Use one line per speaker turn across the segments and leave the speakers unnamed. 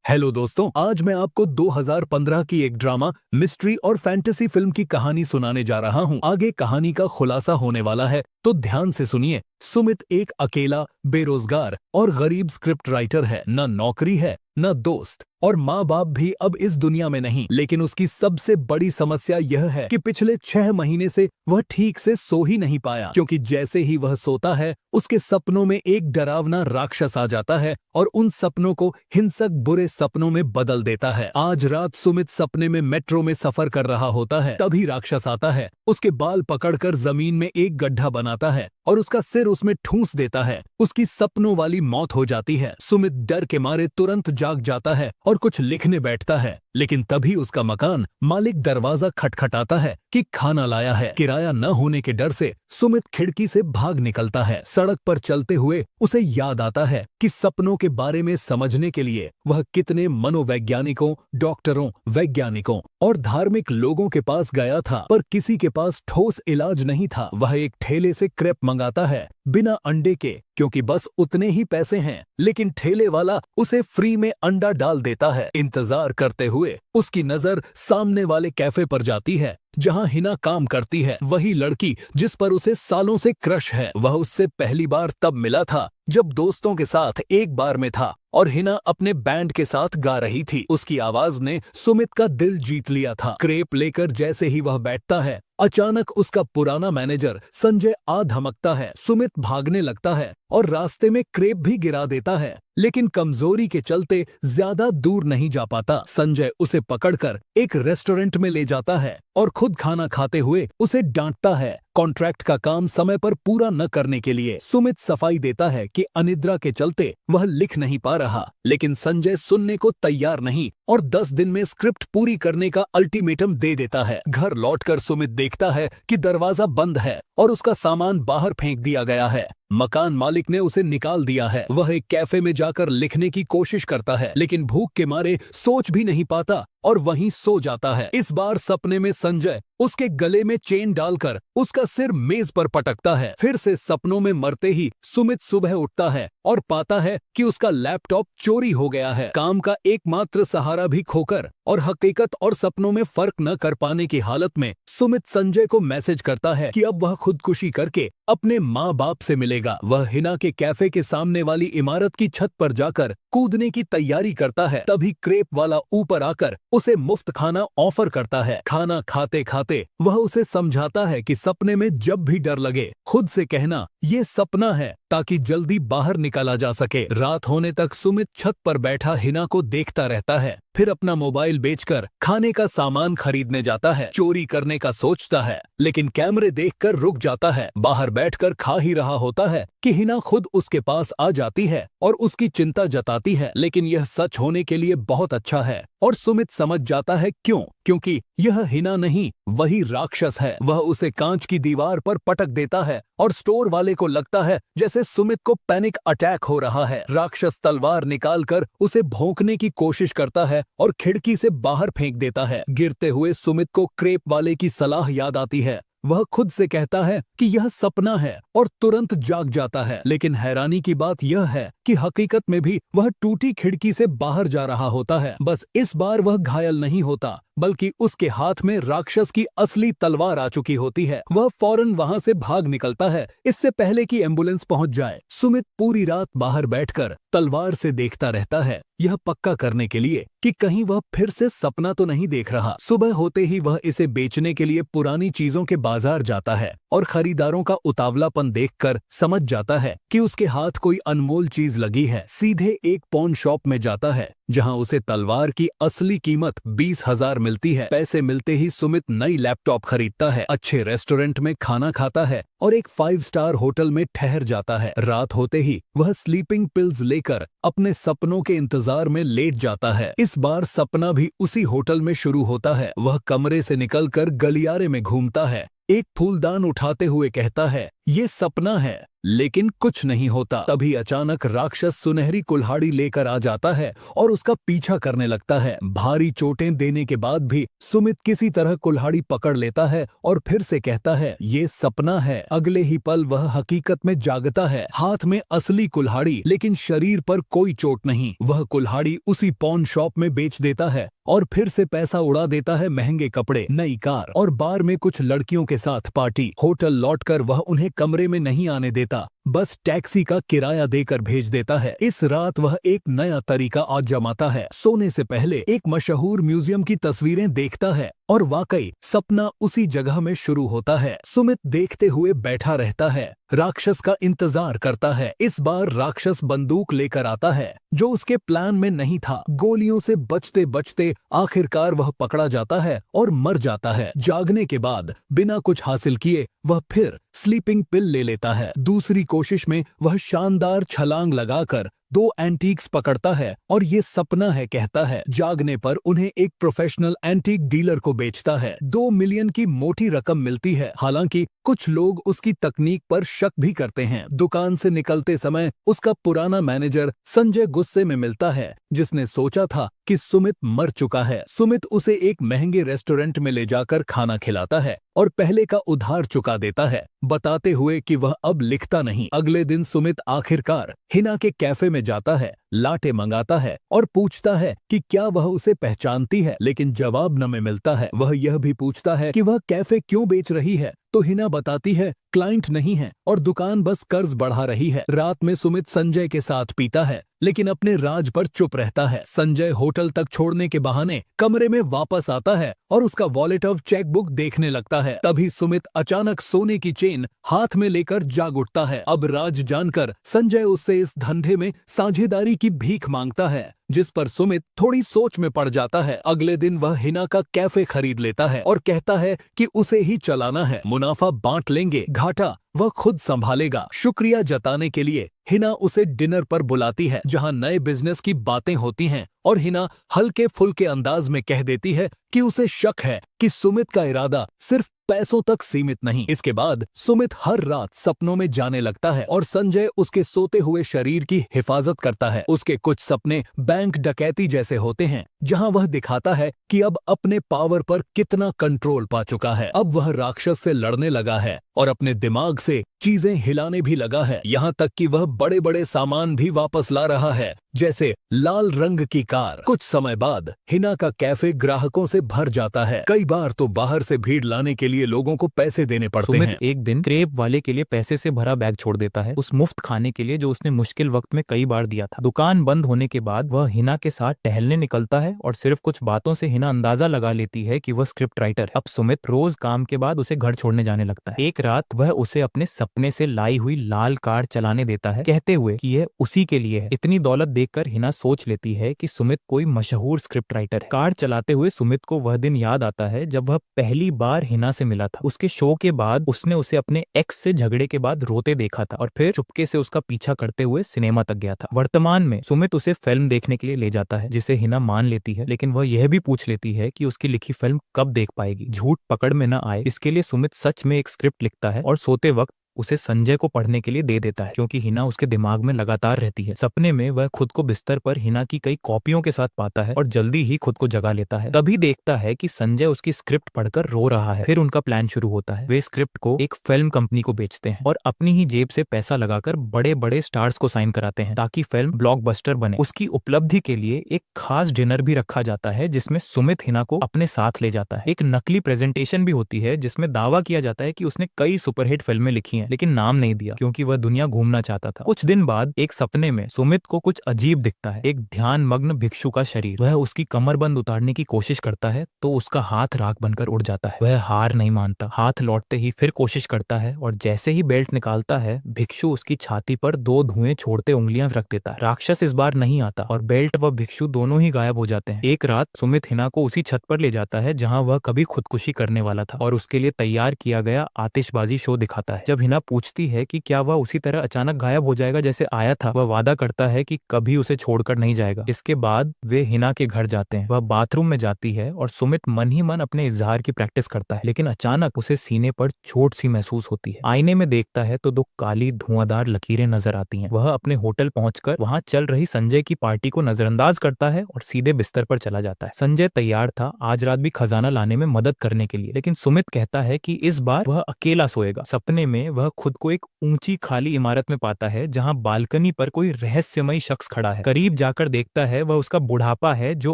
Hello दोस्तों, आज मैं आपको 2015 की एक ड्रामा, मिस्ट्री और फैंटेसी फिल्म की कहानी सुनाने जा रहा हूं। आगे कहानी का खुलासा होने वाला है, तो ध्यान से सुनिए। सुमित एक अकेला, बेरोजगार और गरीब स्क्रिप्ट राइटर है। न नौकरी है, न दोस्त और माँ बाप भी अब इस दुनिया में नहीं। लेकिन उसकी सबसे बड़ी समस्या यह है कि पिछले 6 महीने से वह ठीक से सो ही नहीं पाया, क्योंकि जैसे ही वह सोता है उसके सपनों में एक डरावना राक्षस आ जाता है और उन सपनों को हिंसक बुरे सपनों में बदल देता है। आज रात सुमित सपने में मेट्रो में सफर कर रहा होता है, तभी राक्षस आता है, उसके बाल पकड़कर जमीन में एक गड्ढा बनाता है और उसका सिर उसमें ठूंस देता है। उसकी सपनों वाली मौत हो जाती है। सुमित डर के मारे तुरंत जाग जाता है और कुछ लिखने बैठता है, लेकिन तभी उसका मकान मालिक दरवाजा खटखटाता है कि खाना लाया है। किराया न होने के डर से सुमित खिड़की से भाग निकलता है। सड़क पर चलते हुए उसे याद आता है कि सपनों के बारे में समझने के लिए वह कितने मनोवैज्ञानिकों, डॉक्टरों, वैज्ञानिकों और धार्मिक लोगों के पास गया था, पर किसी के पास ठोस इलाज नहीं था। वह एक ठेले से क्रेप मंगाता है, बिना अंडे के, क्योंकि बस उतने ही पैसे हैं। लेकिन ठेले वाला उसे फ्री में अंडा डाल देता है। इंतजार करते हुए उसकी नजर सामने वाले कैफे पर जाती है, जहां हिना काम करती है, वही लड़की जिस पर उसे सालों से क्रश है। वह उससे पहली बार तब मिला था जब दोस्तों के साथ एक बार में था और हिना अपने बैंड के साथ गा रही थी। उसकी आवाज ने सुमित का दिल जीत लिया था। क्रेप लेकर जैसे ही वह बैठता है, अचानक उसका पुराना मैनेजर संजय आ धमकता है। सुमित भागने लगता है और रास्ते में क्रेप भी गिरा देता है, लेकिन कमजोरी के चलते ज्यादा दूर नहीं जा पाता। संजय उसे पकड़कर एक रेस्टोरेंट में ले जाता है और खुद खाना खाते हुए उसे डांटता है। कॉन्ट्रैक्ट का काम समय पर पूरा न करने के लिए सुमित सफाई देता है कि अनिद्रा के चलते वह लिख नहीं पा रहा, लेकिन संजय सुनने को तैयार नहीं और 10 दिन में स्क्रिप्ट पूरी करने का अल्टीमेटम दे देता है। घर लौटकर सुमित देखता है कि दरवाजा बंद है और उसका सामान बाहर फेंक दिया गया है। मकान मालिक ने उसे निकाल दिया है। वह एक कैफे में जाकर लिखने की कोशिश करता है, लेकिन भूख के मारे सोच भी नहीं पाता और वहीं सो जाता है। इस बार सपने में संजय उसके गले में चेन डालकर उसका सिर मेज पर पटकता है। फिर से सपनों में मरते ही सुमित सुबह उठता है और पाता है कि उसका लैपटॉप चोरी हो गया है। काम का एकमात्र सहारा भी खोकर और हकीकत और सपनों में फर्क न कर पाने की हालत में सुमित संजय को मैसेज करता है कि अब वह खुदकुशी करके अपने माँ बाप से मिलेगा। वह हिना के कैफे के सामने वाली इमारत की छत पर जाकर कूदने की तैयारी करता है। तभी क्रेप वाला ऊपर आकर उसे मुफ्त खाना ऑफर करता है। खाना खाते खाते वह उसे समझाता है कि सपने में जब भी डर लगे खुद से कहना ये सपना है, ताकि जल्दी बाहर निकाला जा सके। रात होने तक सुमित छत पर बैठा हिना को देखता रहता है, फिर अपना मोबाइल बेचकर खाने का सामान खरीदने जाता है। चोरी करने का सोचता है, लेकिन कैमरे देखकर रुक जाता है। बाहर बैठकर खा ही रहा होता है कि हिना खुद उसके पास आ जाती है और उसकी चिंता जताती है, लेकिन यह सच होने के लिए बहुत अच्छा है और सुमित समझ जाता है क्यों, क्योंकि यह हिना नहीं, वही राक्षस है। वह उसे कांच की दीवार पर पटक देता है और स्टोर वाले को लगता है जैसे सुमित को पैनिक अटैक हो रहा है। राक्षस तलवार निकालकर उसे भोंकने की कोशिश करता है और खिड़की से बाहर फेंक देता है। गिरते हुए सुमित को क्रेप वाले की सलाह याद आती है। वह खुद से कहता है कि यह सपना है और तुरंत जाग जाता है, लेकिन हैरानी की बात यह है कि हकीकत में भी वह टूटी खिड़की से बाहर जा रहा होता है। बस इस बार वह घायल नहीं होता, बल्कि उसके हाथ में राक्षस की असली तलवार आ चुकी होती है। वह फौरन वहां से भाग निकलता है, इससे पहले कि एम्बुलेंस पहुंच जाए। सुमित पूरी रात बाहर बैठकर तलवार से देखता रहता है, यह पक्का करने के लिए कि कहीं वह फिर से सपना तो नहीं देख रहा। सुबह होते ही वह इसे बेचने के लिए पुरानी चीजों के बाजार जाता है और खरीदारों का उतावलापन देखकर समझ जाता है कि उसके हाथ कोई अनमोल चीज लगी है। सीधे एक पॉन शॉप में जाता है, जहां उसे तलवार की असली कीमत 20,000 मिलती है। पैसे मिलते ही सुमित नई लैपटॉप खरीदता है, अच्छे रेस्टोरेंट में खाना खाता है और एक 5 स्टार होटल में ठहर जाता है। रात होते ही वह स्लीपिंग पिल्स लेकर अपने सपनों के इंतजार में लेट जाता है। इस बार सपना भी उसी होटल में शुरू होता है। वह कमरे से निकलकर गलियारे में घूमता है, एक फूलदान उठाते हुए कहता है ये सपना है, लेकिन कुछ नहीं होता। तभी अचानक राक्षस सुनहरी कुल्हाड़ी लेकर आ जाता है और उसका पीछा करने लगता है। भारी चोटें देने के बाद भी सुमित किसी तरह कुल्हाड़ी पकड़ लेता है और फिर से कहता है ये सपना है। अगले ही पल वह हकीकत में जागता है, हाथ में असली कुल्हाड़ी, लेकिन शरीर पर कोई चोट नहीं। वह कुल्हाड़ी उसी पॉन शॉप में बेच देता है और फिर से पैसा उड़ा देता है महंगे कपड़े, नई कार और बार में कुछ लड़कियों के साथ पार्टी। होटल लौटकर वह उन्हें कमरे में नहीं आने देता, बस टैक्सी का किराया देकर भेज देता है। इस रात वह एक नया तरीका आजमाता है। सोने से पहले एक मशहूर म्यूजियम की तस्वीरें देखता है और वाकई सपना उसी जगह में शुरू होता है। सुमित देखते हुए बैठा रहता है, राक्षस का इंतजार करता है। इस बार राक्षस बंदूक लेकर आता है, जो उसके प्लान में नहीं था। गोलियों से बचते बचते आखिरकार वह पकड़ा जाता है और मर जाता है। जागने के बाद बिना कुछ हासिल किए वह फिर स्लीपिंग पिल ले लेता है। दूसरी कोशिश में वह शानदार छलांग लगाकर 2 एंटीक्स पकड़ता है और ये सपना है कहता है। जागने पर उन्हें एक प्रोफेशनल एंटीक डीलर को बेचता है। 2 मिलियन की मोटी रकम मिलती है। हालांकि कुछ लोग उसकी तकनीक पर शक भी करते हैं। दुकान से निकलते समय उसका पुराना मैनेजर संजय गुस्से में मिलता है, जिसने सोचा था कि सुमित मर चुका है। सुमित उसे एक महंगे रेस्टोरेंट में ले जाकर खाना खिलाता है और पहले का उधार चुका देता है, बताते हुए कि वह अब लिखता नहीं। अगले दिन सुमित आखिरकार हिना के कैफे में जाता है, लाटे मंगाता है और पूछता है कि क्या वह उसे पहचानती है, लेकिन जवाब न में मिलता है। वह यह भी पूछता है कि वह कैफे क्यों बेच रही है, तो हिना बताती है क्लाइंट नहीं है और दुकान बस कर्ज बढ़ा रही है। रात में सुमित संजय के साथ पीता है, लेकिन अपने राज पर चुप रहता है। संजय होटल तक छोड़ने के बहाने कमरे में वापस आता है और उसका वॉलेट ऑफ चेकबुक देखने लगता है। तभी सुमित अचानक सोने की चेन हाथ में लेकर जाग उठता है। अब राज जानकर संजय उससे इस धंधे में साझेदारी की भीख मांगता है, जिस पर सुमित थोड़ी सोच में पड़ जाता है। अगले दिन वह हिना का कैफे खरीद लेता है और कहता है कि उसे ही चलाना है, मुनाफा बांट लेंगे, घाटा वह खुद संभालेगा। शुक्रिया जताने के लिए हिना उसे डिनर पर बुलाती है, जहां नए बिजनेस की बातें होती हैं और हिना हल्के फुल्के अंदाज में कह देती है कि उसे शक है कि सुमित का इरादा सिर्फ पैसों तक सीमित नहीं। इसके बाद सुमित हर रात सपनों में जाने लगता है और संजय उसके सोते हुए शरीर की हिफाजत करता है। उसके कुछ सपने बैंक डकैती जैसे होते हैं, जहां वह दिखाता है कि अब अपने पावर पर कितना कंट्रोल पा चुका है। अब वह राक्षस से लड़ने लगा है और अपने दिमाग से चीजें हिलाने भी लगा है। यहाँ तक कि वह बड़े बड़े सामान भी वापस ला रहा है, जैसे लाल रंग की कार। कुछ समय बाद हिना का कैफे ग्राहकों से भर जाता है। कई बार तो बाहर से भीड़ लाने के लिए लोगों को पैसे देने पड़ते हैं।
एक दिन क्रेप वाले के लिए पैसे से भरा बैग छोड़ देता है, उस मुफ्त खाने के लिए जो उसने मुश्किल वक्त में कई बार दिया था। दुकान बंद होने के बाद वह हिना के साथ टहलने निकलता है और सिर्फ कुछ बातों से हिना अंदाजा लगा लेती है कि वह स्क्रिप्ट राइटर है। अब सुमित रोज काम के बाद उसे घर छोड़ने जाने लगता है। एक रात वह उसे अपने सपने से लाई हुई लाल कार चलाने देता है, कहते हुए कि यह उसी के लिए है। इतनी दौलत देखकर हिना सोच लेती है कि सुमित कोई मशहूर स्क्रिप्ट राइटर है। कार चलाते हुए सुमित को वह दिन याद आता है जब वह पहली बार हिना से मिला था। उसके शो के बाद उसने उसे अपने एक्स से झगड़े के बाद रोते देखा था और फिर चुपके से उसका पीछा करते हुए सिनेमा तक गया था। वर्तमान में सुमित उसे फिल्म देखने के लिए ले जाता है, जिसे हिना मान लेती है, लेकिन वह यह भी पूछ लेती है कि उसकी लिखी फिल्म कब देख पाएगी। झूठ पकड़ में न आए इसके लिए सुमित सच में एक स्क्रिप्ट लिखता है और सोते वक्त उसे संजय को पढ़ने के लिए दे देता है, क्योंकि हिना उसके दिमाग में लगातार रहती है। सपने में वह खुद को बिस्तर पर हिना की कई कॉपियों के साथ पाता है और जल्दी ही खुद को जगा लेता है। तभी देखता है कि संजय उसकी स्क्रिप्ट पढ़कर रो रहा है। फिर उनका प्लान शुरू होता है। वे स्क्रिप्ट को एक फिल्म कंपनी को बेचते हैं और अपनी ही जेब से पैसा लगाकर बड़े बड़े स्टार्स को साइन कराते हैं, ताकि फिल्म ब्लॉकबस्टर बने। उसकी उपलब्धि के लिए एक खास डिनर भी रखा जाता है, जिसमें सुमित हिना को अपने साथ ले जाता है। एक नकली प्रेजेंटेशन भी होती है, जिसमें दावा किया जाता है कि उसने कई सुपरहिट फिल्में लिखी हैं, लेकिन नाम नहीं दिया, क्योंकि वह दुनिया घूमना चाहता था। कुछ दिन बाद एक सपने में सुमित को कुछ अजीब दिखता है। एक ध्यान मग्न भिक्षु का शरीर। वह उसकी कमरबंद उतारने की कोशिश करता है तो उसका हाथ राख बनकर उड़ जाता है। वह हार नहीं मानता। हाथ लौटते ही फिर कोशिश करता है और जैसे ही बेल्ट निकालता है, भिक्षु उसकी छाती पर 2 धुएं छोड़ते उंगलियां रख देता है। राक्षस इस बार नहीं आता और बेल्ट व भिक्षु दोनों ही गायब हो जाते हैं। एक रात सुमित हिना को उसी छत पर ले जाता है जहां वह कभी खुदकुशी करने वाला था और उसके लिए तैयार किया गया आतिशबाजी शो दिखाता है। जब हिना हिना पूछती है कि क्या वह उसी तरह अचानक गायब हो जाएगा जैसे आया था। वह वादा करता है कि कभी उसे छोड़कर नहीं जाएगा। इसके बाद वे हिना के घर जाते हैं। वह बाथरूम में जाती है और सुमित मन ही मन अपने इजहार की प्रैक्टिस करता है, लेकिन अचानक उसे सीने पर चोट सी महसूस होती है। आईने में देखता है तो दो काली धुआंधार लकीरें नजर आती हैं। वह अपने होटल पहुंचकर वहां चल रही संजय की पार्टी को नजरअंदाज करता है और सीधे बिस्तर पर चला जाता है। संजय तैयार था आज रात भी खजाना लाने में मदद करने के लिए, लेकिन सुमित कहता है कि इस बार वह अकेला सोएगा। सपने में वह खुद को एक ऊंची खाली इमारत में पाता है जहां बालकनी पर कोई रहस्यमयी शख्स खड़ा है। करीब जाकर देखता है वह उसका बुढ़ापा है जो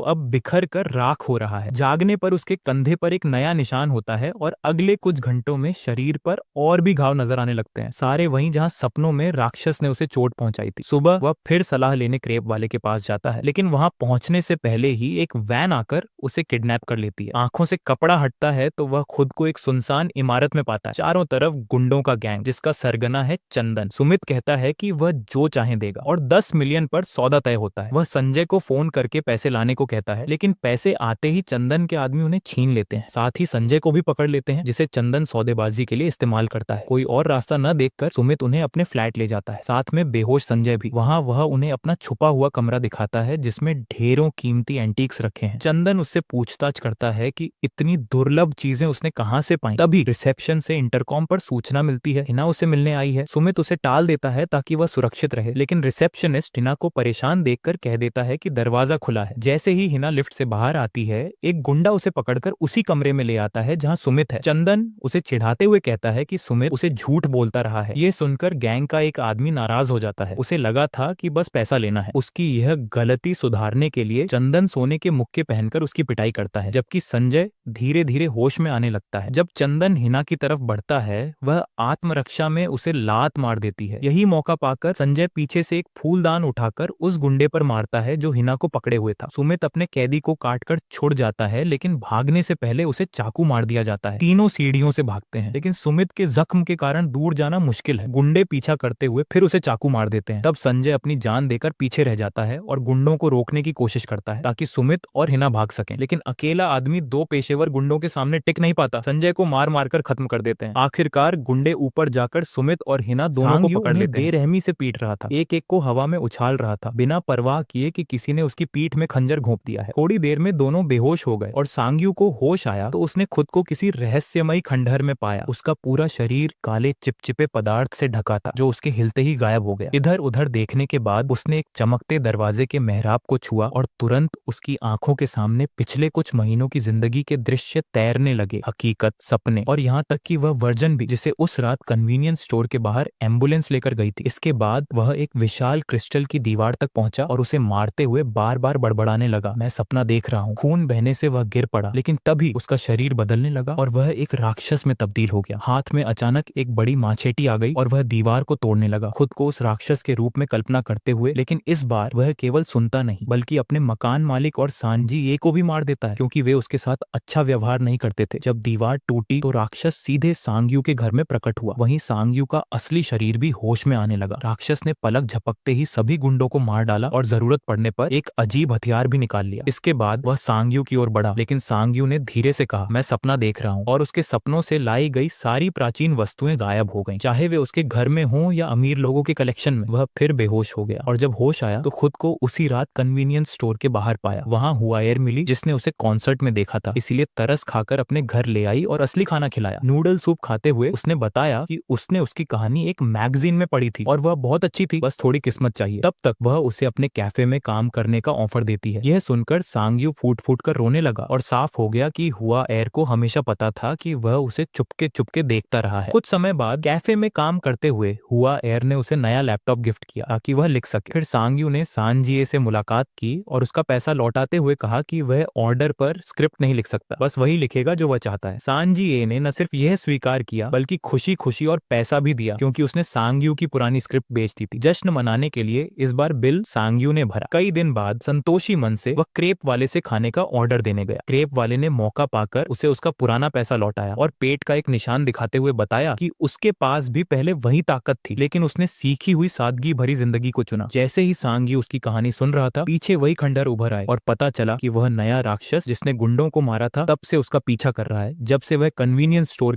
अब बिखर कर राख हो रहा है। जागने पर उसके कंधे पर एक नया निशान होता है और अगले कुछ घंटों में शरीर पर और भी घाव नजर आने लगते हैं, सारे वहीं जहां सपनों में राक्षस ने उसे चोट पहुंचाई थी। सुबह वह फिर सलाह लेने क्रेप वाले के पास जाता है, लेकिन वहां पहुंचने से पहले ही एक वैन आकर उसे किडनैप कर लेती है। आंखों से कपड़ा हटता है तो वह खुद को एक सुनसान इमारत में पाता है। चारों तरफ गुंडों का गैंग जिसका सरगना है चंदन। सुमित कहता है कि वह जो चाहे देगा और 10 मिलियन पर सौदा तय होता है। वह संजय को फोन करके पैसे लाने को कहता है, लेकिन पैसे आते ही चंदन के आदमी उन्हें छीन लेते हैं। साथ ही संजय को भी पकड़ लेते हैं, जिसे चंदन सौदेबाजी के लिए इस्तेमाल करता है। कोई और रास्ता न देखकर सुमित उन्हें अपने फ्लैट ले जाता है, साथ में बेहोश संजय भी। वहां वह उन्हें अपना छुपा हुआ कमरा दिखाता है जिसमें ढेरों कीमती एंटीक्स रखे हैं। चंदन उससे पूछताछ करता है कि इतनी दुर्लभ चीजें उसने कहां से पाई। तभी रिसेप्शन से इंटरकॉम पर सूचना मिलती है, हिना उसे मिलने आई है। सुमित उसे टाल देता है ताकि वह सुरक्षित रहे, लेकिन रिसेप्शनिस्ट हिना को परेशान देखकर कह देता है कि दरवाजा खुला है। जैसे ही हिना लिफ्ट से बाहर आती है, एक गुंडा उसे पकड़कर उसी कमरे में ले आता है जहां सुमित है। चंदन उसे चिढ़ाते हुए कहता है कि सुमित उसे झूठ बोलता रहा है। ये सुनकर गैंग का एक आदमी नाराज हो जाता है। उसे लगा था कि बस पैसा लेना है। उसकी यह गलती सुधारने के लिए चंदन सोने के मुक्के पहनकर उसकी पिटाई करता है, जबकि संजय धीरे धीरे होश में आने लगता है। जब चंदन हिना की तरफ बढ़ता है, वह आत्मरक्षा में उसे लात मार देती है। यही मौका पाकर संजय पीछे से एक फूलदान उठाकर उस गुंडे पर मारता है जो हिना को पकड़े हुए था। सुमित अपने कैदी को काटकर छुड़ जाता है, लेकिन भागने से पहले उसे चाकू मार दिया जाता है। तीनों सीढ़ियों से भागते हैं, लेकिन सुमित के जख्म के कारण दूर जाना मुश्किल है। गुंडे पीछा करते हुए फिर उसे चाकू मार देते हैं। तब संजय अपनी जान देकर पीछे रह जाता है और गुंडों को रोकने की कोशिश करता है ताकि सुमित और हिना भाग सकें, लेकिन अकेला आदमी दो पेशेवर गुंडों के सामने टिक नहीं पाता। संजय को मार मारकर खत्म कर देते हैं। आखिरकार गुंडे ऊपर जाकर सुमित और हिना दोनों को पकड़ लेते हैं। बेरहमी से पीट रहा था, एक एक को हवा में उछाल रहा था, बिना परवाह किए कि किसी ने उसकी पीठ में खंजर घोंप दिया है। थोड़ी देर में दोनों बेहोश हो गए और सांग्यू को होश आया तो उसने खुद को किसी रहस्यमयी खंडहर में पाया। उसका पूरा शरीर काले चिपचिपे पदार्थ से ढका था जो उसके हिलते ही गायब हो गया। इधर उधर देखने के बाद उसने एक चमकते दरवाजे के मेहराब को छुआ और तुरंत उसकी आंखों के सामने पिछले कुछ महीनों की जिंदगी के दृश्य तैरने लगे। हकीकत, सपने और यहाँ तक कि वह वर्जन भी जिसे उस रात कन्वीनियंस स्टोर के बाहर एम्बुलेंस लेकर गई थी। इसके बाद वह एक विशाल क्रिस्टल की दीवार तक पहुंचा और उसे मारते हुए बार बार बड़बड़ाने लगा, मैं सपना देख रहा हूँ। खून बहने से वह गिर पड़ा, लेकिन तभी उसका शरीर बदलने लगा और वह एक राक्षस में तब्दील हो गया। हाथ में अचानक एक बड़ी माछेटी आ गई और वह दीवार को तोड़ने लगा, खुद को उस राक्षस के रूप में कल्पना करते हुए। लेकिन इस बार वह केवल सुनता नहीं बल्कि अपने मकान मालिक और सांजी ये को भी मार देता है, क्योंकि वे उसके साथ अच्छा व्यवहार नहीं करते थे। जब दीवार टूटी तो राक्षस सीधे सांग्यू के घर में प्रकट हुआ। वहीं सांग्यू का असली शरीर भी होश में आने लगा। राक्षस ने पलक झपकते ही सभी गुंडों को मार डाला और जरूरत पड़ने पर एक अजीब हथियार भी निकाल लिया। इसके बाद वह सांग्यू की ओर बढ़ा, लेकिन सांग्यू ने धीरे से कहा, मैं सपना देख रहा हूँ, और उसके सपनों से लाई गई सारी प्राचीन वस्तुएं गायब हो गईं, चाहे वे उसके घर में हों या अमीर लोगों के कलेक्शन में। वह फिर बेहोश हो गया और जब होश आया तो खुद को उसी रात कन्वीनियंस स्टोर के बाहर पाया। वहां हुआएर मिली जिसने उसे कॉन्सर्ट में देखा था, इसलिए तरस खाकर अपने घर ले आई और असली खाना खिलाया। नूडल सूप खाते हुए उसने बताया कि उसने उसकी कहानी एक मैगजीन में पढ़ी थी और वह बहुत अच्छी थी, बस थोड़ी किस्मत चाहिए। तब तक वह उसे अपने कैफे में काम करने का ऑफर देती है। यह सुनकर सांग्यू फूट फूट कर रोने लगा और साफ हो गया कि हुआएर को हमेशा पता था कि वह उसे चुपके चुपके देखता रहा है। कुछ समय बाद कैफे में काम करते हुए हुआएर ने उसे नया लैपटॉप गिफ्ट किया ताकि वह लिख सके। फिर सांग्यू ने सांजिए से मुलाकात की और उसका पैसा लौटाते हुए कहा कि वह ऑर्डर पर स्क्रिप्ट नहीं लिख सकता, बस वही लिखेगा जो वह चाहता है। सांजिए ने न सिर्फ यह स्वीकार किया बल्कि खुशी खुशी और पैसा भी दिया, क्योंकि उसने सांग्यू की पुरानी स्क्रिप्ट बेच दी थी। जश्न मनाने के लिए इस बार बिल सांग्यू ने भरा। कई दिन बाद संतोषी मन से वह क्रेप वाले से खाने का ऑर्डर देने गया। क्रेप वाले ने मौका पाकर उसे उसका पुराना पैसा लौटाया और पेट का एक निशान दिखाते हुए बताया कि उसके पास भी पहले वही ताकत थी, लेकिन उसने सीखी हुई सादगी भरी जिंदगी को चुना। जैसे ही सांग्यू उसकी कहानी सुन रहा था, पीछे वही खंडहर उभर आए और पता चला कि वह नया राक्षस जिसने गुंडों को मारा था तब से उसका पीछा कर रहा है, जब से वह कन्वीनियंस स्टोर